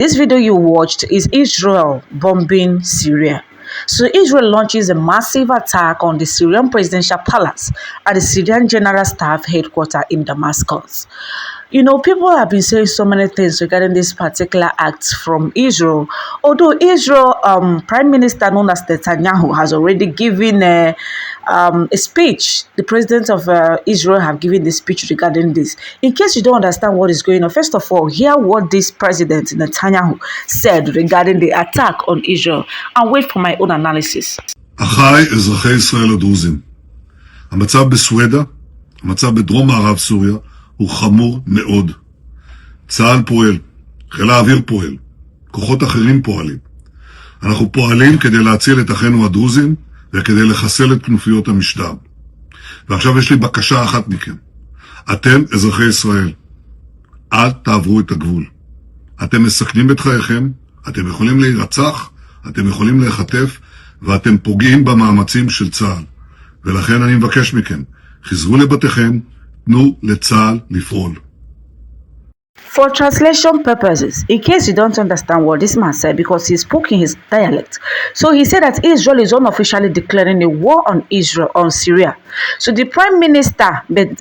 This video you watched is Israel bombing Syria. So Israel launches a massive attack on the Syrian Presidential Palace at the Syrian General Staff headquarters in Damascus. You know, people have been saying so many things regarding this particular act from Israel. Although Israel Prime Minister known as Netanyahu has already given a speech. The president of Israel have given the speech regarding this. In case you don't understand what is going on, first of all, hear what this president Netanyahu said regarding the attack on Israel, and wait for my own analysis. אחיי אזרחי ישראל הדרוזים, המצב בסווידה, המצב בדרום מערב סוריה, הוא חמור מאוד. צה"ל פועל, חיל האוויר פועל, כוחות אחרים פועלים. אנחנו פועלים כדי להציל את אחינו הדרוזים וכדי לחסל את כנופיות המשטר. ועכשיו יש לי בקשה אחת מכם. אתם אזרחי ישראל, אל תעברו את הגבול. אתם מסכנים את חייכם, אתם יכולים להירצח, אתם יכולים להיחטף, ואתם פוגעים במאמצים של צה"ל. ולכן אני מבקש מכם, חזרו לבתיכם, תנו לצה"ל לפעול. For translation purposes, in case you don't understand what this man said because he spoke in his dialect. So he said that Israel is unofficially declaring a war on Israel, on Syria. So the Prime Minister,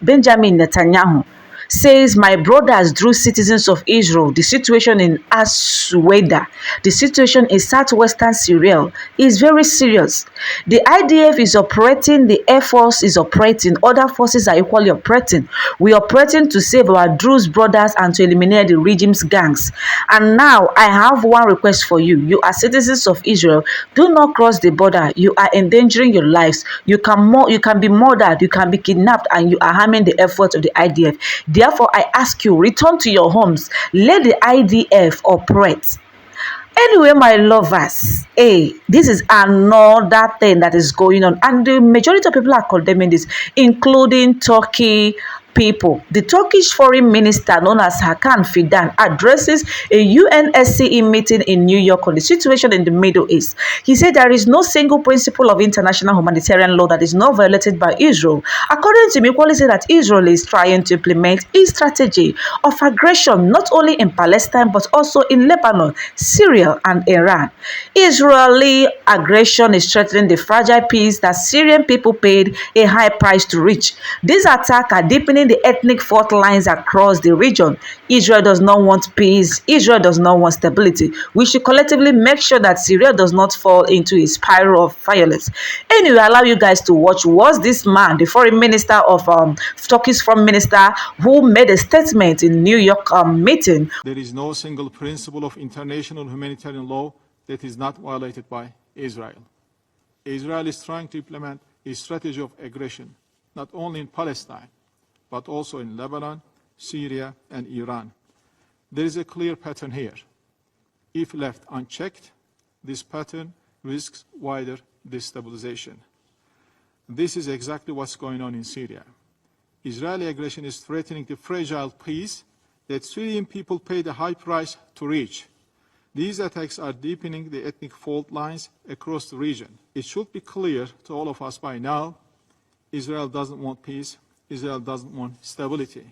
Benjamin Netanyahu, says, my brothers, Druze citizens of Israel, the situation in Asweda, the situation in southwestern Syria is very serious. The IDF is operating, the Air Force is operating, other forces are equally operating. We are operating to save our Druze brothers and to eliminate the regime's gangs. And now I have one request for you. You are citizens of Israel. Do not cross the border. You are endangering your lives. You can be murdered, you can be kidnapped, and you are harming the efforts of the IDF. Therefore, I ask you, return to your homes. Let the IDF operate. Anyway, my lovers, this is another thing that is going on. And the majority of people are condemning this, including Turkey people. The Turkish foreign minister known as Hakan Fidan addresses a UNSCE meeting in New York on the situation in the Middle East. He said there is no single principle of international humanitarian law that is not violated by Israel. According to him, he said that Israel is trying to implement a strategy of aggression not only in Palestine but also in Lebanon, Syria and Iran. Israeli aggression is threatening the fragile peace that Syrian people paid a high price to reach. These attacks are deepening the ethnic fault lines across the region. Israel does not want peace. Israel does not want stability. We should collectively make sure that Syria does not fall into a spiral of violence. Anyway, I allow you guys to watch. Was this man, the foreign minister of Turkey's foreign minister, who made a statement in New York meeting? There is no single principle of international humanitarian law that is not violated by Israel. Israel is trying to implement a strategy of aggression, not only in Palestine, but also in Lebanon, Syria, and Iran. There is a clear pattern here. If left unchecked, this pattern risks wider destabilization. This is exactly what's going on in Syria. Israeli aggression is threatening the fragile peace that Syrian people paid a high price to reach. These attacks are deepening the ethnic fault lines across the region. It should be clear to all of us by now, Israel doesn't want peace. Israel doesn't want stability.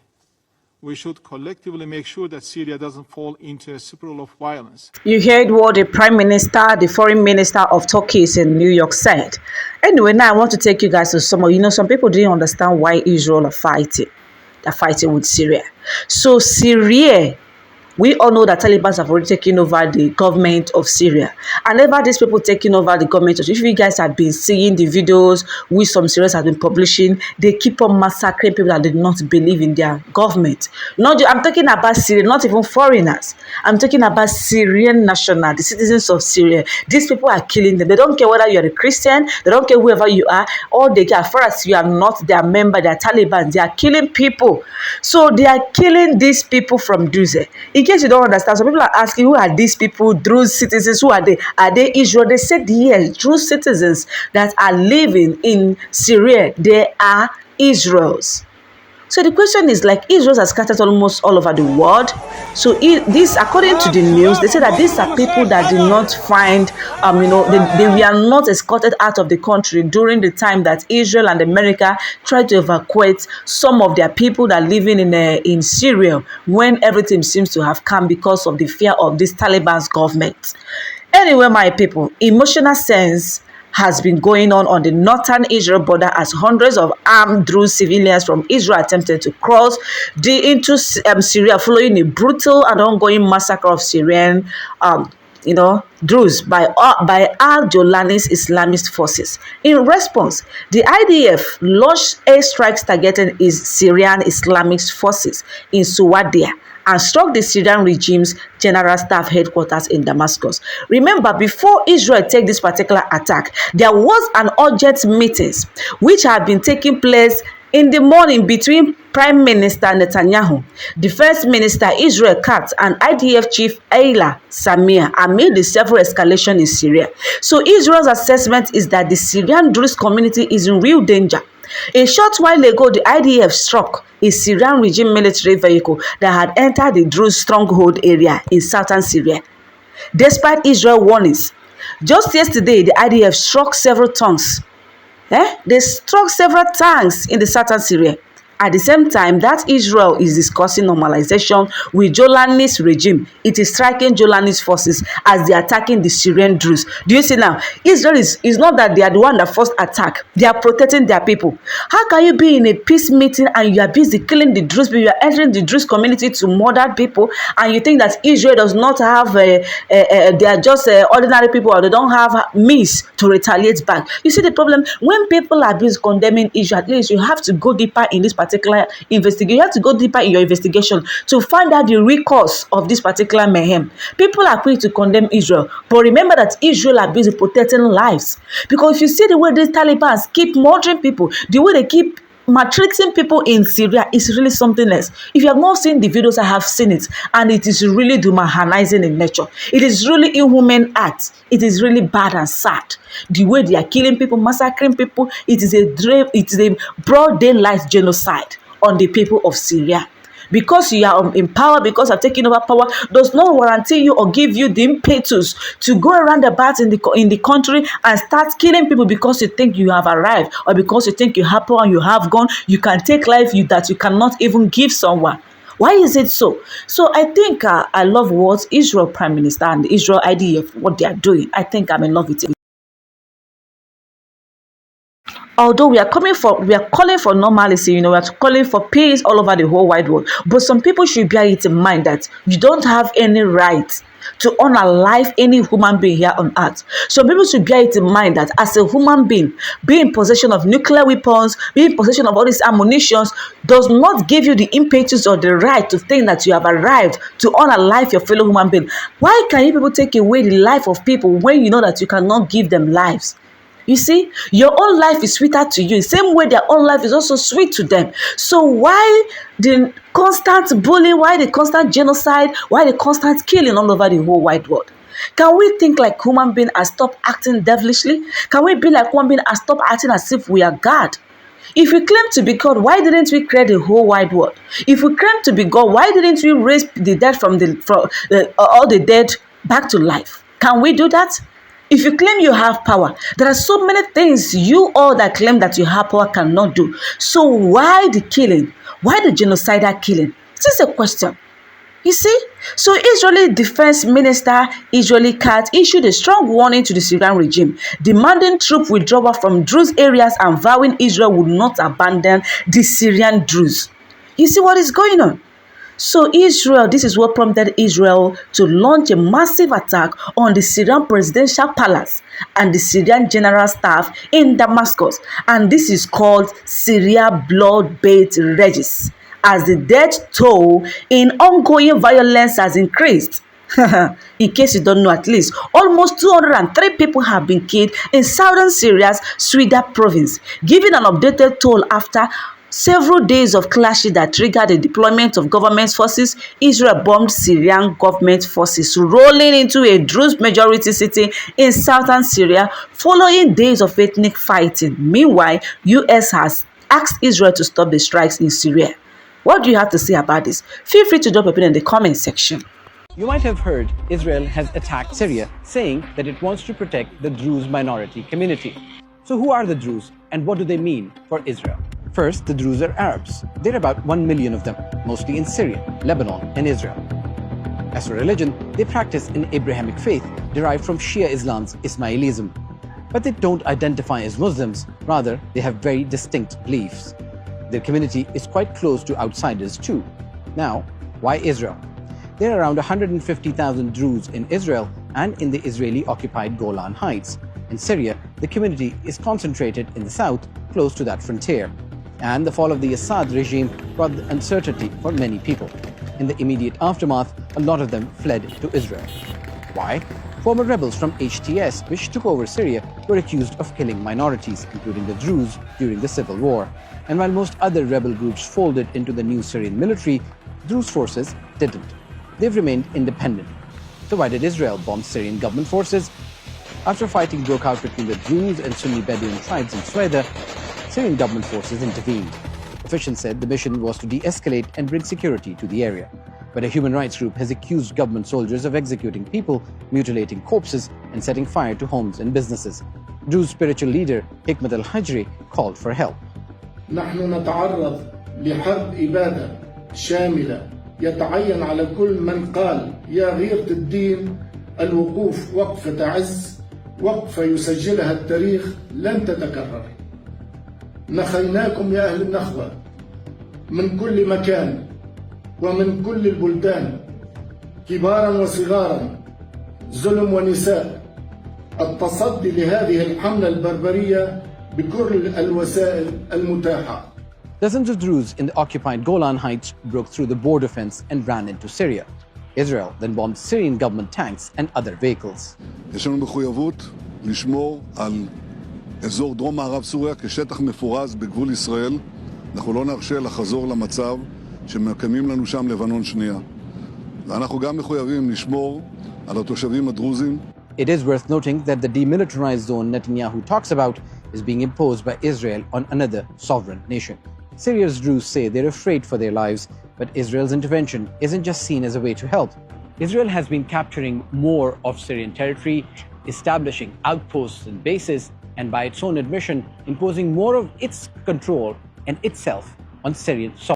We should collectively make sure that Syria doesn't fall into a spiral of violence. You heard what the Prime Minister, the Foreign Minister of Turkey in New York said. Anyway, now I want to take you guys to some people didn't understand why Israel are fighting. They're fighting with Syria. So Syria, we all know that Taliban have already taken over the government of Syria. And ever these people taking over the government, if you guys have been seeing the videos which some Syrians have been publishing, they keep on massacring people that did not believe in their government. I'm talking about Syria, not even foreigners. I'm talking about Syrian national, the citizens of Syria. These people are killing them. They don't care whether you're a Christian, they don't care whoever you are, or they care as far as you are not their member, they are Taliban. They are killing people. So they are killing these people from Druze. In case you don't understand, some people are asking, who are these people, Druze citizens, who are they? Are they Israel? They said yes, Druze citizens that are living in Syria, they are Israels. So the question is, like, Israel has scattered almost all over the world. So this, according to the news, they say that these are people that did not find, they were not escorted out of the country during the time that Israel and America tried to evacuate some of their people that are living in Syria, when everything seems to have come because of the fear of this Taliban's government. Anyway, my people, emotional sense has been going on the northern Israel border as hundreds of armed Druze civilians from Israel attempted to cross into Syria following a brutal and ongoing massacre of Syrian Druze by al-Jolani's Islamist forces. In response, the IDF launched airstrikes targeting Syrian Islamist forces in Suwadia and struck the Syrian regime's General Staff headquarters in Damascus. Remember, before Israel take this particular attack, there was an urgent meeting which had been taking place in the morning between Prime Minister Netanyahu, Defense Minister Israel Katz, and IDF Chief Eilat Samir amid the several escalation in Syria. So Israel's assessment is that the Syrian Druze community is in real danger. A short while ago, the IDF struck a Syrian regime military vehicle that had entered the Druze stronghold area in southern Syria. Despite Israel warnings, just yesterday, the IDF struck several tanks. They struck several tanks in the southern Syria. At the same time that Israel is discussing normalization with Jolani's regime, it is striking Jolani's forces as they are attacking the Syrian Druze. Do you see now? Israel is not that they are the one that first attack. They are protecting their people. How can you be in a peace meeting and you are busy killing the Druze people? You are entering the Druze community to murder people, and you think that Israel does not have, they are just ordinary people, or they don't have means to retaliate back? You see the problem? When people are busy condemning Israel, at least you have to go deeper in this particular investigation. You have to go deeper in your investigation to find out the root cause of this particular mayhem. People are quick to condemn Israel, but remember that Israel are busy protecting lives. Because if you see the way these Taliban keep murdering people, the way they keep maltreating people in Syria, is really something else. If you have not seen the videos, I have seen it, and it is really dehumanizing in nature. It is really inhuman act. It is really bad and sad. The way they are killing people, massacring people, it is a broad daylight genocide on the people of Syria. Because you are in power, because of taking over power, does not guarantee you or give you the impetus to go around about in the country and start killing people because you think you have arrived, or because you think you have power and you have gone, you can take life that you cannot even give someone. Why is it so? So I think I love what Israel Prime Minister and the Israel IDF, what they are doing. I think I'm in love with it. Although we are calling for normalcy, we are calling for peace all over the whole wide world. But some people should bear it in mind that you don't have any right to unalive any human being here on earth. Some people should bear it in mind that as a human being, being in possession of nuclear weapons, being in possession of all these ammunitions, does not give you the impetus or the right to think that you have arrived to unalive your fellow human being. Why can you people take away the life of people when you know that you cannot give them lives? You see, your own life is sweeter to you. The same way their own life is also sweet to them. So why the constant bullying? Why the constant genocide? Why the constant killing all over the whole wide world? Can we think like human beings and stop acting devilishly? Can we be like human beings and stop acting as if we are God? If we claim to be God, why didn't we create the whole wide world? If we claim to be God, why didn't we raise the dead from all the dead back to life? Can we do that? If you claim you have power, there are so many things you all that claim that you have power cannot do. So why the killing? Why the genocidal killing? This is a question. You see? So Israeli Defense Minister Israeli Katz issued a strong warning to the Syrian regime, demanding troop withdrawal from Druze areas and vowing Israel would not abandon the Syrian Druze. You see what is going on? So Israel, this is what prompted Israel to launch a massive attack on the Syrian Presidential Palace and the Syrian General Staff in Damascus. And this is called Syria blood-bath regis, as the death toll in ongoing violence has increased. In case you don't know, at least almost 203 people have been killed in southern Syria's Swida province, giving an updated toll after several days of clashes that triggered the deployment of government forces. Israel bombed Syrian government forces rolling into a Druze majority city in southern Syria following days of ethnic fighting. Meanwhile, US has asked Israel to stop the strikes in Syria. What do you have to say about this? Feel free to drop a opinion in the comment section. You might have heard Israel has attacked Syria, saying that it wants to protect the Druze minority community. So who are the Druze and what do they mean for Israel? First, the Druze are Arabs. There are about 1 million of them, mostly in Syria, Lebanon, and Israel. As for religion, they practice an Abrahamic faith derived from Shia Islam's Ismailism. But they don't identify as Muslims, rather they have very distinct beliefs. Their community is quite close to outsiders too. Now, why Israel? There are around 150,000 Druze in Israel and in the Israeli-occupied Golan Heights. In Syria, the community is concentrated in the south, close to that frontier. And the fall of the Assad regime brought uncertainty for many people. In the immediate aftermath, a lot of them fled to Israel. Why? Former rebels from HTS, which took over Syria, were accused of killing minorities, including the Druze, during the civil war. And while most other rebel groups folded into the new Syrian military, Druze forces didn't. They've remained independent. So why did Israel bomb Syrian government forces? After fighting broke out between the Druze and Sunni Bedouin tribes in Sweda, Syrian government forces intervened. Officials said the mission was to de-escalate and bring security to the area. But a human rights group has accused government soldiers of executing people, mutilating corpses, and setting fire to homes and businesses. Druze spiritual leader Hikmat al-Hajri called for help. نحن نتعرض لحرب إبادة شاملة يتعين على كل من قال يا غيرة الدين الوقوف وقفة عز وقفة يسجلها التاريخ لن تتكرر. نخيناكم يا أهل النخوة من كل مكان ومن كل البلدان كبارا وصغارا ظلم ونساء التصدي لهذه الحملة البربرية بكل الوسائل المتاحة. Dozens of Druze in the occupied Golan Heights broke through the border fence and ran into Syria. Israel then bombed Syrian government tanks and other vehicles. יש לנו מחויבות לשמור על אזור דרום מערב סוריה כשטח מפורז בגבול ישראל. אנחנו לא נרשה לחזור למצב שמקיימים לנו שם לבנון שנייה. ואנחנו גם מחויבים לשמור על התושבים הדרוזים. It is worth noting that the demilitarized zone Netanyahu talks about is being imposed by Israel on another sovereign nation. Syria's Druze say they're afraid for their lives, but Israel's intervention isn't just seen as a way to help. Israel has been capturing more of Syrian territory, establishing outposts and bases, and by its own admission, imposing more of its control and itself on Syrian soil.